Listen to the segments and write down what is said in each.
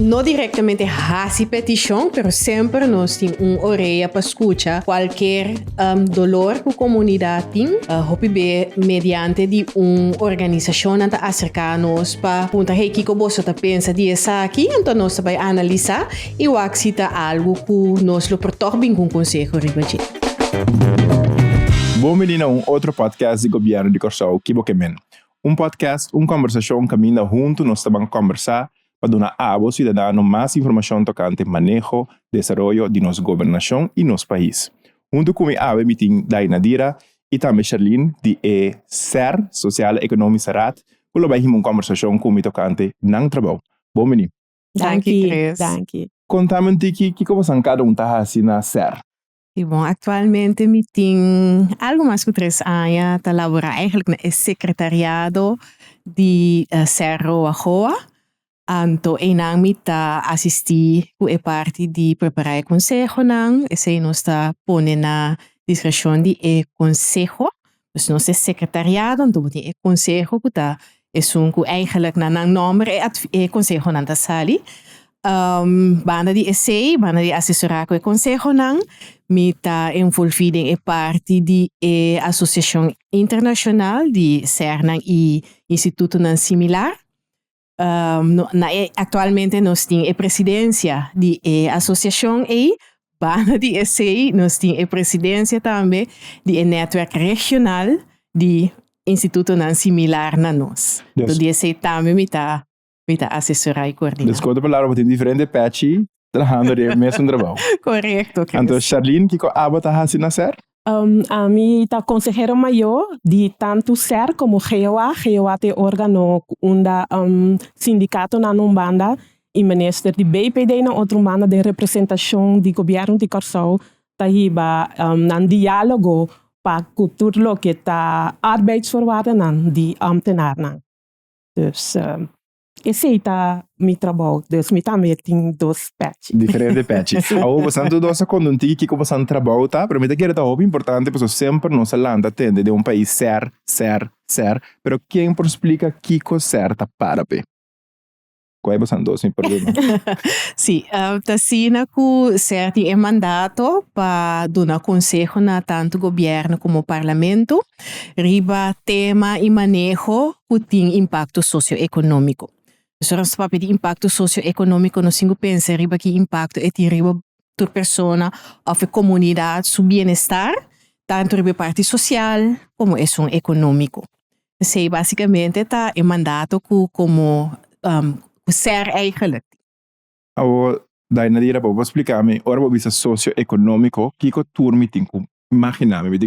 no directamente hace petición, pero siempre nos tiene un orella para escuchar cualquier dolor que comunidad tiene, mediante de una organización anta acercarnos para punta hey kiko boso ta pensa de esa aquí, então nós vai analisar e o axita algo que nós lo perturbem com consejo ribaji. Bom-vindo a outro podcast do governo de Curaçao, Kibokemen. Podcast, conversação caminha junto, nós também conversar para dar aos cidadãos mais informação tocante manejo, desenvolvimento de nossa governação e nosso país. Junto com a meeting da Inadira e também Charlene, de SER, Social Economic Sarat, que vai uma conversação com o tocante não trabalho. Bom-vindo. Danke. Contame que você cada está assim na SER. E bom, atualmente me tem algo mais que 3 anos a laborar eigenlijk no secretariado de Cerro Ajoa. Então, me está assistir com a parte de preparar o consejo, e nós está pondo na discreção de consejo. Dus nós é secretariado, então tem o consejo que está que eigenlijk na nome é consejo na sali. Banda de essay, banda de assessorar com o consejo me está envolvido em parte de associação internacional de CERN e instituto similar. Atualmente nós temos a presidência de associação e banda de essay, nós temos a presidência também de network regional de instituto similar na nós. Então de essay também me está assessorar e coordenar. Desculpa falar, mas tem diferente patchy trabajando de mesmo trabalho. Correto. Então, Charlene, que está assim na SER? A mim está consejero maior de tanto SER como GOA. GOA é órgão sindicato na banda e minister de BPD na outra banda de representação de governo de Curaçao. Está aí um diálogo para tudo que está arbeidsvoorwaarden de ambtenaren. Dus esse está meu trabalho, dus me também tem 2 patches. Diferente patches. Agora, você não dosa quando que você trabalha, tá? Para mim, que é muito importante, porque sempre nossa landa tende de país ser, pero quem explica que ser tá para bem? Qual é você não dosa, me pergunta? Sim, Tassina que ser tem mandato para dar conselho na tanto governo como parlamento, riba tema e manejo que tem impacto socioeconômico. So nós papel de impacto socioeconômico no singo pensa riba que impacto é riba tu persona ou a comunidade su bem-estar, tanto riba parte social como é econômico. Sei basicamente tá é mandato como ser eigenlijk. Agora, daí na dira para explicar-me, ora vou ver socioeconômico, que o tour me tem que imaginar-me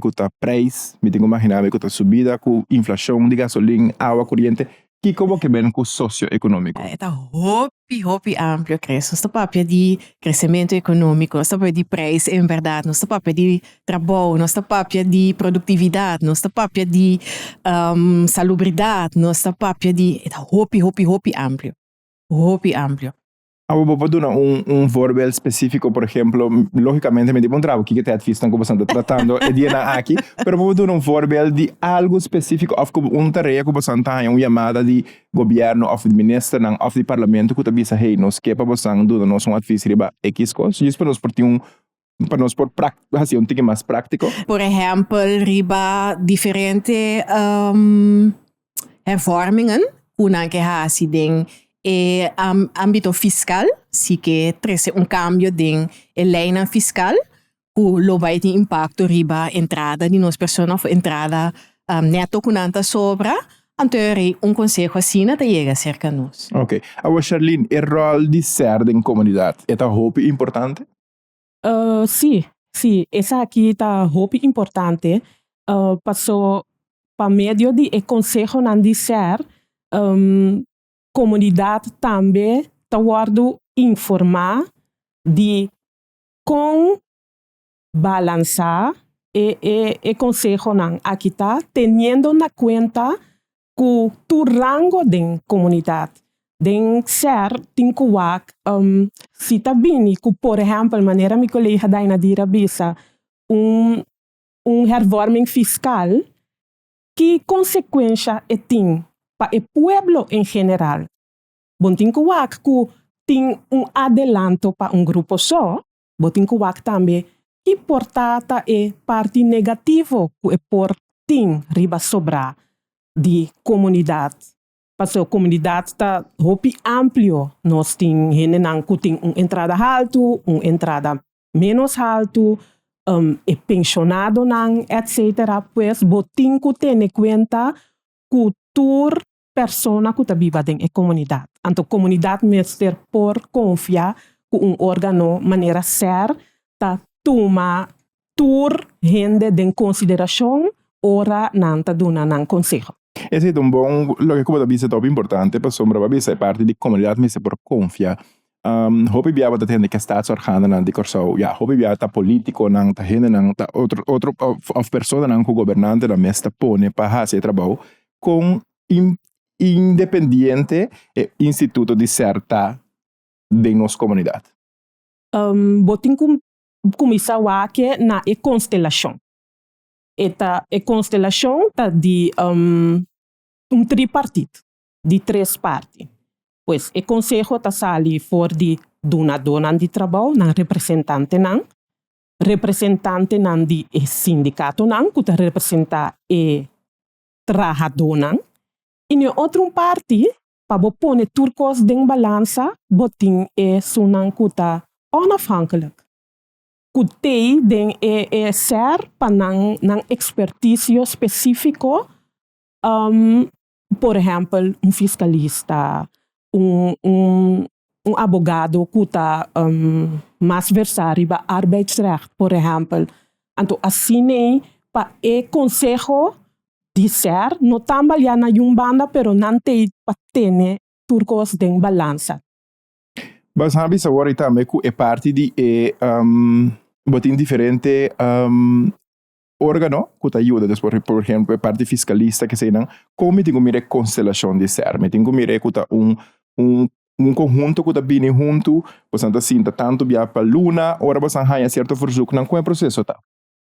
que tá preço, me tem que imaginar-me que tá subida, com inflação de gasolina, água corrente. Que como que vem com o socioeconômico? Está hopi amplo, Cris. Nós estamos falando de crescimento econômico, nós estamos falando de preço, em verdade, nós estamos falando de trabalho, nós estamos falando de produtividade, nós estamos falando de salubridade, nós estamos falando de... Está hopi amplo. Hopi amplo. Vou dar voorbeeld específico, por exemplo, logicamente me digo trabalho que te advisam como você está tratando é dia aqui, pero vou dar voorbeeld de algo específico of como tarefa que você está uma chamada de governo of de ministro of de parlamento que te avisa hey nós que para você dar nós advice riba X coisas, isso para nós para nós por assim um tique mais prático. Por exemplo, riba diferente hervormingen, una que ha assim âmbito fiscal, se que traz cambio de lei fiscal, que lo vai ter impacto riba entrada de nós pessoas, entrada neto kunanta sobra, então conselho assim não chega cerca de nós. Ok. Agora, Charlene, o rol de ser em comunidade é muito importante? Sim, essa aqui está muito importante. Passou para meio de conselho de ser, comunidade também está informar de como balançar e conselho não aqui está tendo na conta que tu rango de comunidade den ser tem que se está bem que por exemplo maneira minha colega Daina dira bisa hervorming fiscal que consequência tem para o povo em geral. Bom, tem que tem adelanto para grupo só, botin que wak também que portata parte negativo que portin riba sobra de comunidade. Parce a comunidade está hopi amplio. Nós tem gente que tem entrada alto, entrada menos alto, pensionado nang, etc. Pues botin que ter em conta cultura persona que está viva em comunidade. Então, comunidade mestre por confiar que órgão maneira ser ta toma tur gente em consideração ora nanta duna nan consejo. Ese es un bom, lo que como dice top importante, para sombra va a parte de comunidad me se por confia. Hopi biaba ta gente que staatsorganen nan di corso, ja, hopi biaba ta politico nan ta gente nan ta outro of persona nan ku governante na mesta pone pa hacer trabalho com independiente instituto de certa de nos comunidade. Botin começar a que na constelação. Eta constelação tá de tripartite, de três partes. Pois o conselho tá sali for de donador de trabalho, nan representante nan de sindicato nan, que tá representa trabalhador nan. E na outra parte, para pôr turcos em balança, botin sunan que tá onafhankelijk. Kutei den ser para nan expertise específico, por exemplo, fiscalista, advogado que está mais versado em arbeidsrecht, por exemplo. Então, assim, para conselho de ser, não trabalhar na banda, pero não tem para ter turcos em balança. Mas sabe agora também que é parte de botin diferente órgano que te ajuda después, por exemplo, parte fiscalista que se não como tenho mire constelação de ser, me tenho mire que tá conjunto que tá bem junto, portanto assim, tá tanto via para luna, ora você há certo verzoek, não como é processo tá.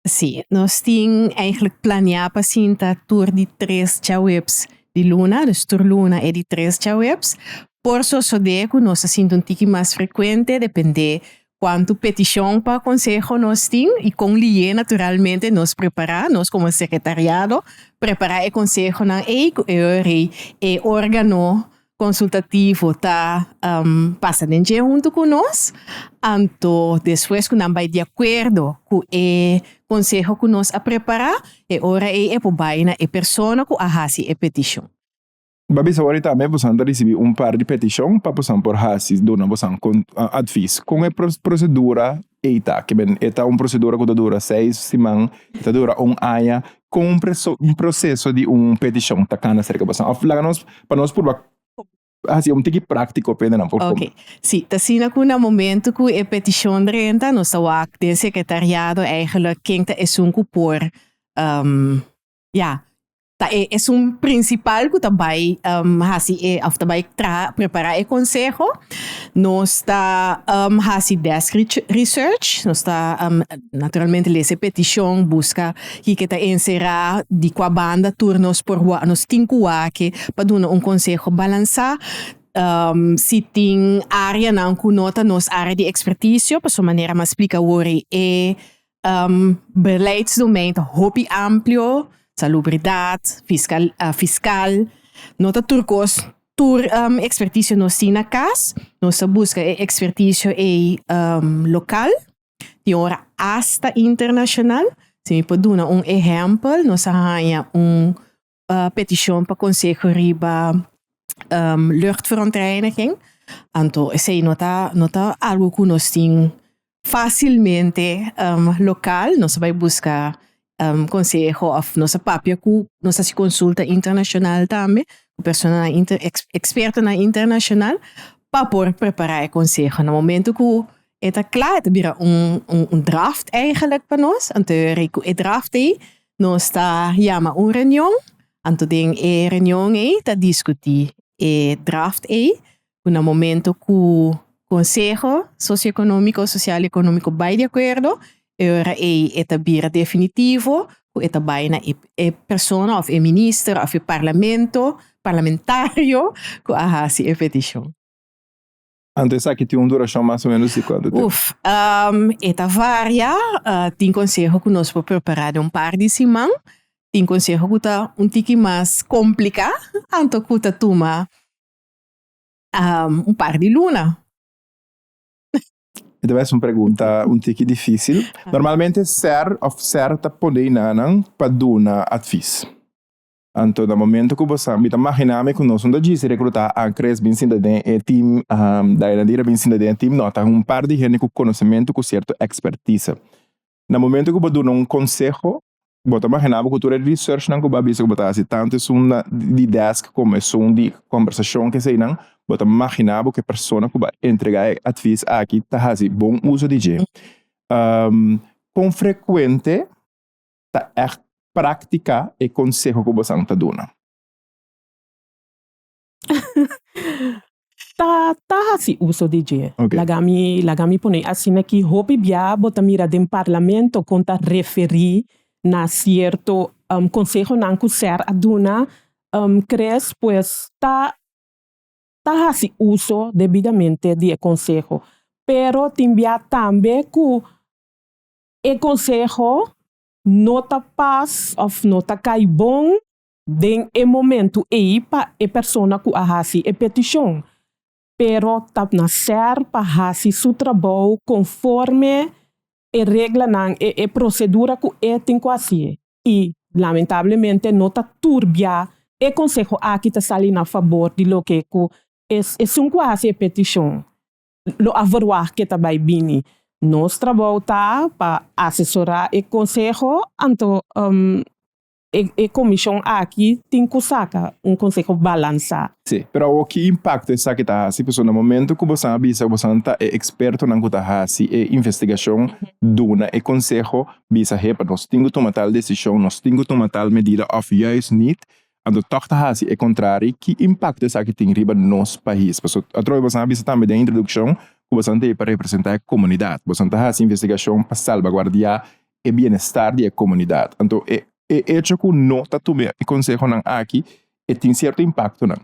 Sim, nós temos eigenlijk planeado para sinta tour de 3 webs de luna, dus tour luna é de 3 webs. Por sodeco, nós sinto tique mais frequente, depende quanto petição para conselho nós temos e com lié naturalmente nós preparar, nós como secretariado, preparar o conselho na e órgão consultativo tá passa dentro junto com nós, então depois que nós vai de acordo com o conselho que nós a preparar, e ora é por baina e pessoa que a hasi e petição. Babi agora também você receber par de petição para você por hasi dona você advice com a procedura eita que bem eta procedura que dura 6 semanas, eta dura ano com processo de petição tá cana cerca você lá nós para nós por assim tique prático pena não por ok sim tá sina que no momento que a petição renta nós tá de secretariado eigenlijk quem tá por tá é principal que também of também preparar o conselho nós tá desk research nós tá naturalmente ler petição busca que tá encerrar de qua banda turnos por nós cinco que para dar conselho balançar se tem área não que nota nos área de expertise para sua maneira mais explica hoje beleidsdomein hobby amplo salubridade, fiscal, nota turcos, expertise nos tem na casa, nós busca expertise local, e ora hasta internacional. Se me pode dar exemplo, nós arranha petição para conselho riba luchtverontreiniging. Então, esse nota algo que nós tem facilmente local, nós vai buscar conselho of nossa papia que nossa se consulta internacional também, pessoa experta na internacional, para por preparar o conselho. No momento que está claro, é vira draft eigenlijk para nós, então o draft aí, nós está chama reunião, então tem reunião aí, está discutir o draft aí, no momento que o conselho socioeconômico, social e econômico vai de acordo, ora é bira definitivo, é baina é persona of é ministro of é parlamentário que a hasi é petição. Antes aqui tem duração mais ou menos de quanto tempo? Eta varia. Tem consejo que nós podemos preparar um par de semana. Tem consejo que está tique mais complicado. Então, que está toma um par de luna. Então, essa é uma pergunta tique difícil. Normalmente, ser of certa poder nanang para dar advice. Então, no momento que você imagina que nós não dizemos recrutar a cres bem sinda de team da Irandira bem sinda de team nota um par de gente com conhecimento com certa expertise. No momento que você dá conselho, você imagina que tu research não que você vai fazer tanto uma de desk como de conversação que sei não, você imagina que a pessoa que vai entregar advice aqui está fazendo bom uso de jeito. Com frequente tá prática e consejo que você está dando. Tá assim uso de je. Okay. Lagami pone assim que hopi bia bota mira dem parlamento conta referir na certo consejo nan que ser aduna crees pues tá assim uso debidamente de consejo. Pero timbia também que e consejo nota paz of nota cai bom den e momento e pa e persona que ahasi e petition. Pero tap na ser pa hasi su trabalho conforme e regla nan e procedura que e tem quasi. E lamentavelmente nota turbia e consejo aqui ta sali na favor de lo que é um quasi e petition. Lo averwar que ta vai bini. Nós trabalho tá para assessorar e consejo, então e comissão aqui tem que sacar consejo balançar. Sim, pero o que impacto é que tá assim, pessoal, no momento que você avisa, você está experto na coisa assim, e investigação duna e consejo bisa repa, nós temos que tomar tal decisão, nós temos que tomar tal medida, of juist niet. Então, toch tá assim, é contrário, que impacto é que tem riba no nosso país. Pessoal, a troca você avisa também da introdução, que você tem para representar a comunidade. Você está assim, investigação para salvaguardar o bem-estar da comunidade. Então, hecho que não está tomando o consejo não aqui, e tem certo impacto não.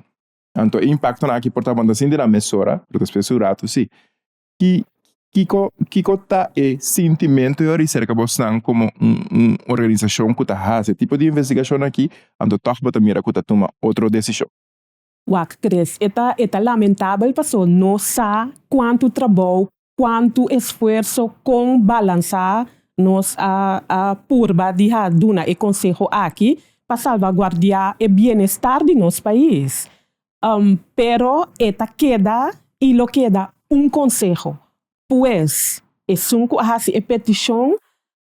Então, o impacto não aqui, portanto, assim de na mesura, porque as pessoas rato, sim, que tá é sentimento e cerca você como organização que tá fazendo tipo de investigação aqui, então toch bota mira que tá toma outra decisão. Wak Cres, eta lamentável passou, não sabe quanto trabalho, quanto esforço com balançar nos a purba de duna e consejo aqui para salvaguardar o bem-estar de nosso país. Pero eta queda e lo queda consejo. Pues, es a petición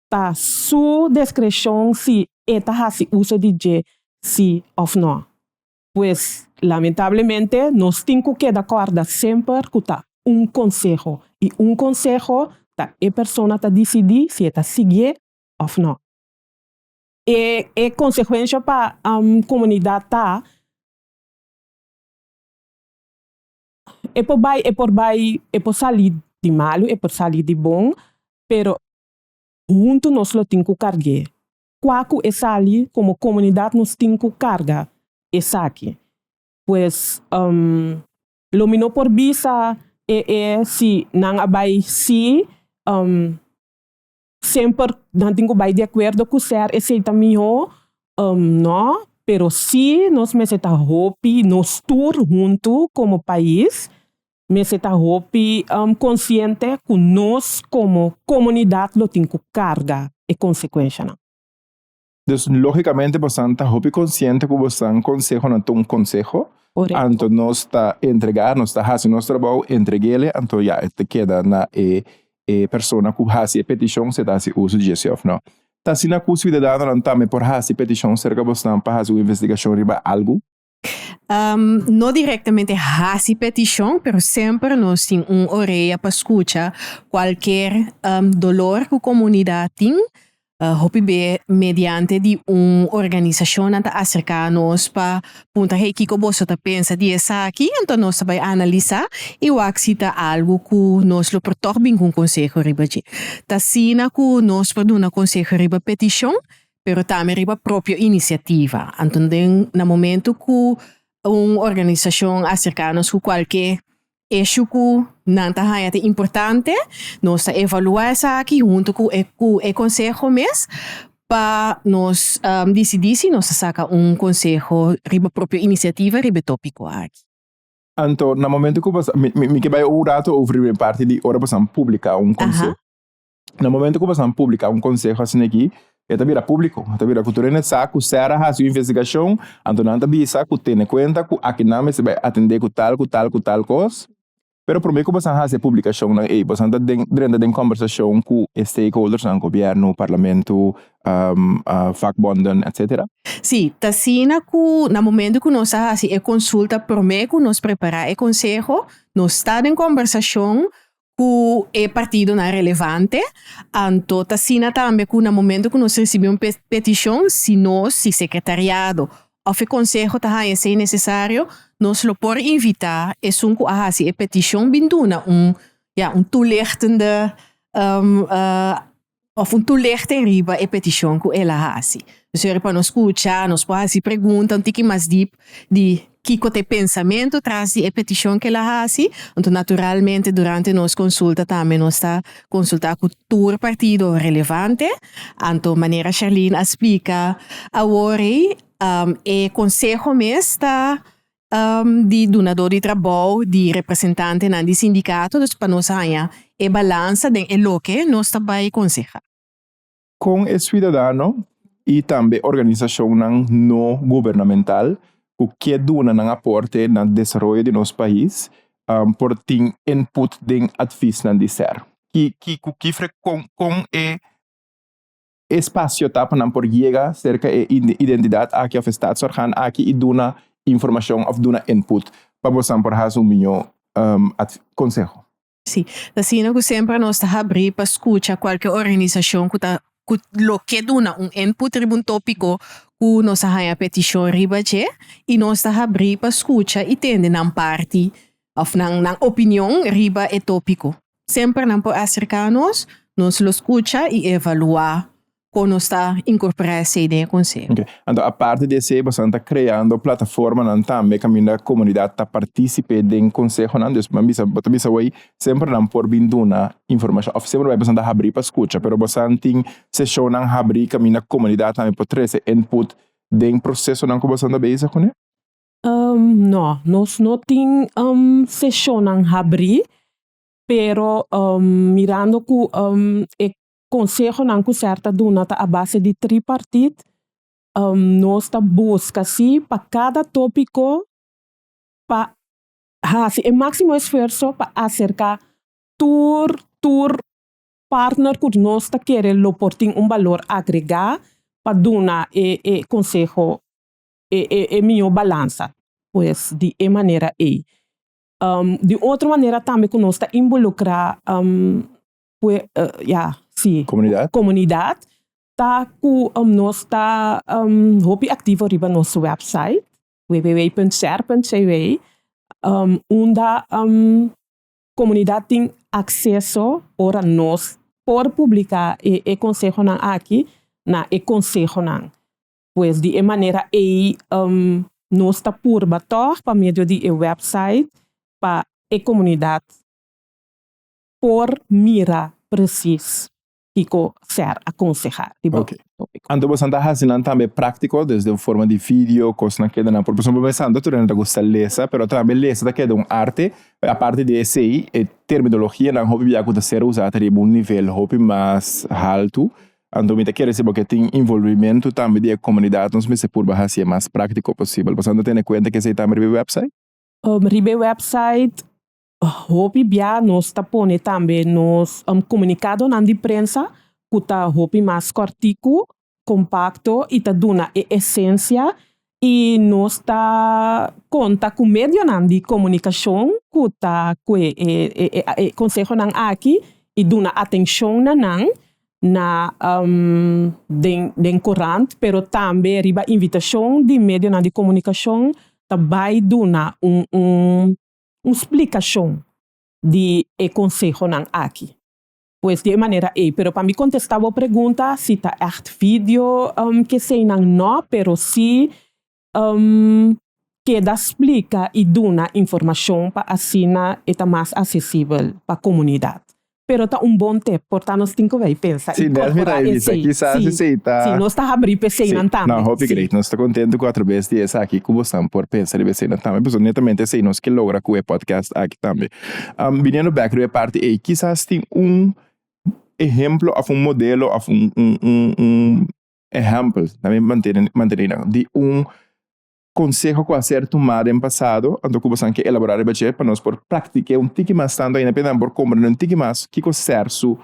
ta su discreción si eta hasi uso de je si of no. Pues, lamentablemente, nos tenemos que de acuerdo siempre que ta consejo. Y consejo ta persona ta decidir si eta sigue of no. E consequência para comunidade ta por salir de malo e por salir de bom, pero junto nós lo temos que carregar. Quando é salir, como comunidade, nós temos que carregar essa aqui. Pues, lo mino por visa se não abai se sempre não tenho que de acordo com ser esse também não, pero se nós me seta hopi nós tour junto como país me seta hopi consciente que nós como comunidade lo temos que carga e consequência não. Dus logicamente você está hopi consciente que você é consejo não tem consejo. Então nós está entregar, nós está fazendo nosso trabalho, entregue-lhe, então já te queda na persona que faz a petição se dá se uso de GCF não. Tá se na curso de dado não também por fazer petição cerca você não para fazer uma investigação riba algo. Não diretamente hasi petição, pero sempre nós tem orelha para escutar qualquer dolor que a comunidade tem. Hopi mediante de organização anta acercar nos para punta hey kiko bosso ta pensa de essa aqui então nós vai analisar e o axita algo que nós lo portor bem com consejo riba de ta sina que nós perdona consejo riba petição pero também riba própria iniciativa então no momento que organização acercar nos com qualquer eixo que nanta é importante nós evaluar essa aqui junto com o conselho mesmo para nós decidir se nós saca conselho riba própria iniciativa riba tópico aqui. Então, no momento que você me que vai o rato over parte de hora para publicar conselho. No momento que você publicar conselho assim aqui, é também público, também a cultura não sabe que será a sua investigação, então não também sabe que tem conta que aqui não se vai atender com tal coisa. Pero por meio que você faz a publicação na você anda dentro de conversação com stakeholders, no governo, parlamento, vakbonden, etc. Sim, tá sina que no momento que nós fazemos a consulta, por meio que nós preparar o conselho, nós estamos em conversação com o partido na relevante, então tá sina também que no momento que nós recebemos petição, se secretariado ou o conselho tá é necessário, nós lo por invitar e sunku a petição binduna toelichtende of toelichting riba e petição que ela hasi. Dus para nós escutar, nós podemos perguntar um tiki mais deep de que te pensamento traz de petição que ela hasi. Então naturalmente durante nos consulta também nós está consultar com todo partido relevante. Então maneira Charlene explica agora e conselho mesmo está de donador de trabalho, de representante de sindicato, dus para nós ganhar a balança de lo que nós também aconselha. Com o cidadão e também organização não governamental, o que dona um aporte no desenvolvimento de nosso país, por ter input de advice de ser. Que com o espaço tapa não por chegar cerca de identidade aqui a Estado sorgan aqui e dona informação ou dona input para você por fazer melhor conselho. Sim, assim que sempre nós está abrir para escutar qualquer organização que lo que dona input riba tópico que nós a petição riba e nós está abrir para escutar e entender na parte ou na opinião riba e tópico. Sempre não por acercar-nos, nós lo escuta e evaluar quando está incorporar essa ideia conselho. Okay. Então, a parte desse, você está criando plataforma também que a comunidade está participe do conselho, então, mas você sempre não por vindo na informação, ou sempre vai você abrir para escutar, mas você tem sessão não abrir que a comunidade também pode trazer input do processo não que você está bem com ele? Não, nós não temos sessão não abrir, pero mirando que conselho não que certa duna a base de tripartite, nós tá busca sim para cada tópico para fazer o máximo esforço para acercar tur partner que nós tá querendo portar valor agregado para duna e conselho e melhor balança, pues de maneira de outra maneira também que nós tá involucrar sim, comunidade tá com nós tá hobby ativo riba nosso website www.ser.cw onde comunidade tem acesso para nós por publicar e conselho não aqui na e conselho não pois de maneira nós tá por bator para meio de website para a comunidade por mira preciso que ser aconselhar. Ok. Então você está fazendo também prático desde a forma de vídeo, coisa que não, por exemplo, pensando tu não gosta de ler, mas também ler da que é arte, a parte de SI, e terminologia não hobby já que ser usada em nível hobby mais alto. Então me quer dizer que tem envolvimento também da comunidade, nós me se por fazer mais prático possível. Você não tem conta que você também no website? No website hobby bia nós tá pone também nos comunicado na imprensa que tá hobby mais cortico, compacto e tá duna a essência e nós tá conta com meio de comunicação que tá que conselho nan aqui e duna atenção na den corrente, pero também riba invitação de meio de comunicação tá vai duna explicação de conselho não aqui. Pois de maneira pero para me contestar a pergunta se tá echt vídeo que sei não, pero se que da explica e dona informação para assim é mais acessível para a comunidade. Pero tá bom tempo, portanto nós temos que pensar Sim, 10 mil reais, aqui se tá. Sim, nós está abrindo PC na também. Não, hope great, nós está contente com através de essa aqui, como estamos por pensar em PC na também, mas netamente esse nós que logra com o podcast aqui também. Vindo back da parte, quizás tem exemplo, of modelo, of exemplo, também mantendo de consejo que a ser tomado em passado, então que você quer elaborar o budget para nós por praticar tique mais tanto ainda pendendo por compreender tique mais que ser su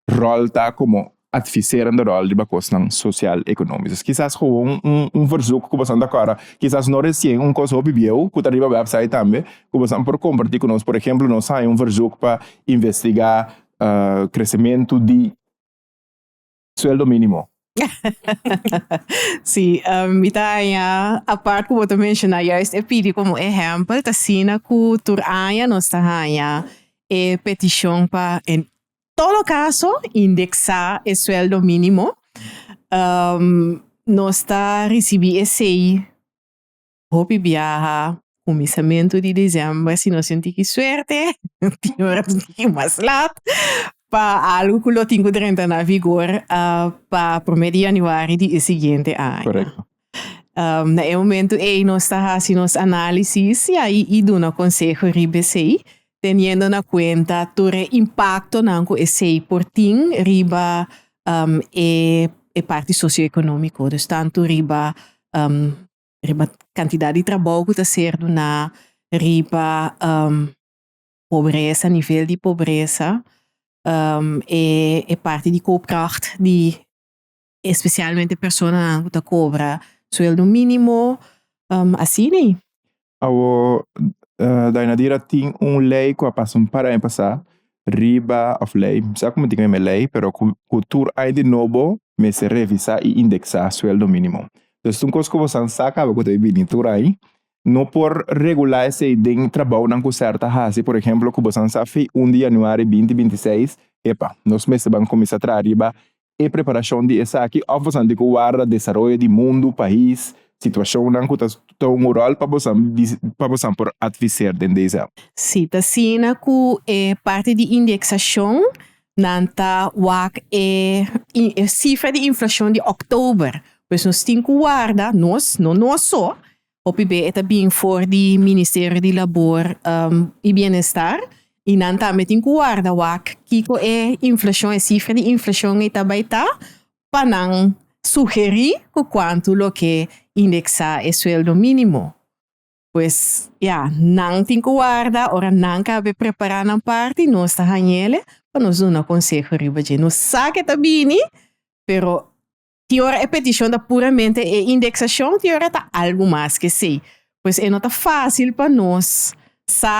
rol tá como artificial do rol de questão social econômica. Quizás com versuch que você agora, quizás não recém coisa obvio, que tá riba website também, que você por compartilhar conosco, por exemplo, nós sai versuch para investigar crescimento de sueldo mínimo. Sim, mitaya a parte que você mencionou, juist é pedir como exemplo, tá sina que turaya nós tá hanya é petição para em todo caso indexar o sueldo mínimo. Nós tá receber esse hope viaja começamento de dezembro, se nós sentimos suerte, tem mais lá. Para algo que lo tengo de entrar na vigor para 1 de januário do seguinte ano. Correto. No momento, nós estamos fazendo os análises e aí dou um conselho RIBC, tendo na conta todo o impacto que esse por tim riba e parte socioeconômica. Então, tanto riba quantidade de trabalho que está sendo na riba pobreza, nível de pobreza, e parte de koopkracht die especialmente persona que cobra sueldo mínimo assim né? Dainadira tem lei que passa para passar riba of lei, sabe como digo lei, pero cultura aí de novo me se revisar e indexar sueldo mínimo. Então, um coisa que você saca, que você vem aí, não por regular esse trabalho não certa raça, por exemplo, que você sabe 1 de janeiro 2026, nós meses vamos começar a trazer e preparação de essa aqui, ou você tem que guardar desenvolvimento do mundo, país, situação não que está rol para você por advisar dentro. Sim, tá sina que parte de indexação nanta wak cifra de inflação de outubro, pois nós temos que guardar nós só. O PB é também for do Ministério de Labor e Bem-Estar e não também tem que guardar que inflação, cifra de inflação e também para não sugerir quanto lo que indexar o sueldo mínimo. Pois, não tem que guardar, ora não cabe preparar na parte, nós está hanhele, para nos dar um conselho riba de nós sabe também, pero teoria é petição da puramente indexação, teoria está algo mais que sei. Pois não está fácil para nós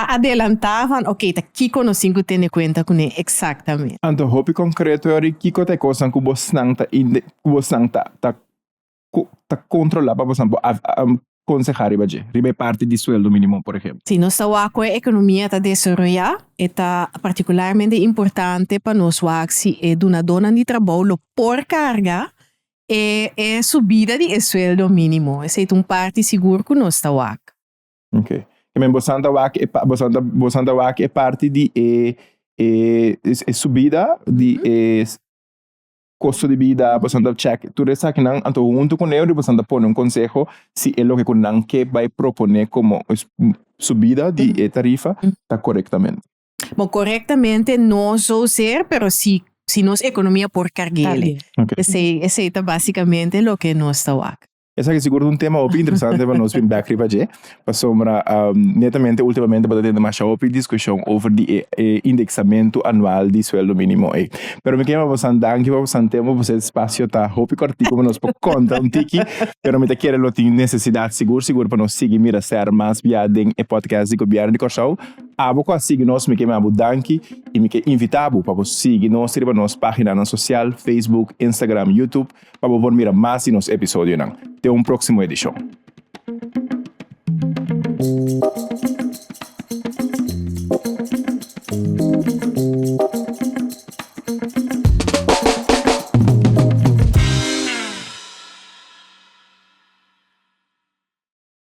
adelantar, ok, tá aqui que nós temos que ter em conta com ele exatamente. Então, hope concreto é que te coisa que você não está controlar para você aconselhar riba parte de sueldo mínimo, por exemplo. Sim, nós estamos com a economia está desenvolvida, está particularmente importante para nós se uma dona de trabalho por carga é subida de sueldo mínimo. Essa é uma parte segura que nós estamos. Ok. E você é parte de subida de custo de vida, você check. Tu sabe que não, então junto com ele, você pôr conselho se é o que não que vai propor como subida de tarifa, está corretamente. Bom, corretamente não sou ser, pero se nos economia por carga. Okay. Esse é basicamente o que nós estamos. Essa é seguro um tema muito interessante para nós vir back riba je. Passamos netamente ultimamente para ter mais discussão over de indexamento anual de sueldo mínimo. Pero me quero você andar que você temos você espaço tá hope corti como nós por conta tiki, pero me te quero lo tem necessidade seguro para nós seguir mira ser mais viadem e podcast de governo de Corsau. Abo com seguir nós me quero abo danki e me quero invitar para você seguir nós riba nós página na social, Facebook, Instagram, YouTube para você mira mais nos episódios não. Até uma próxima edição.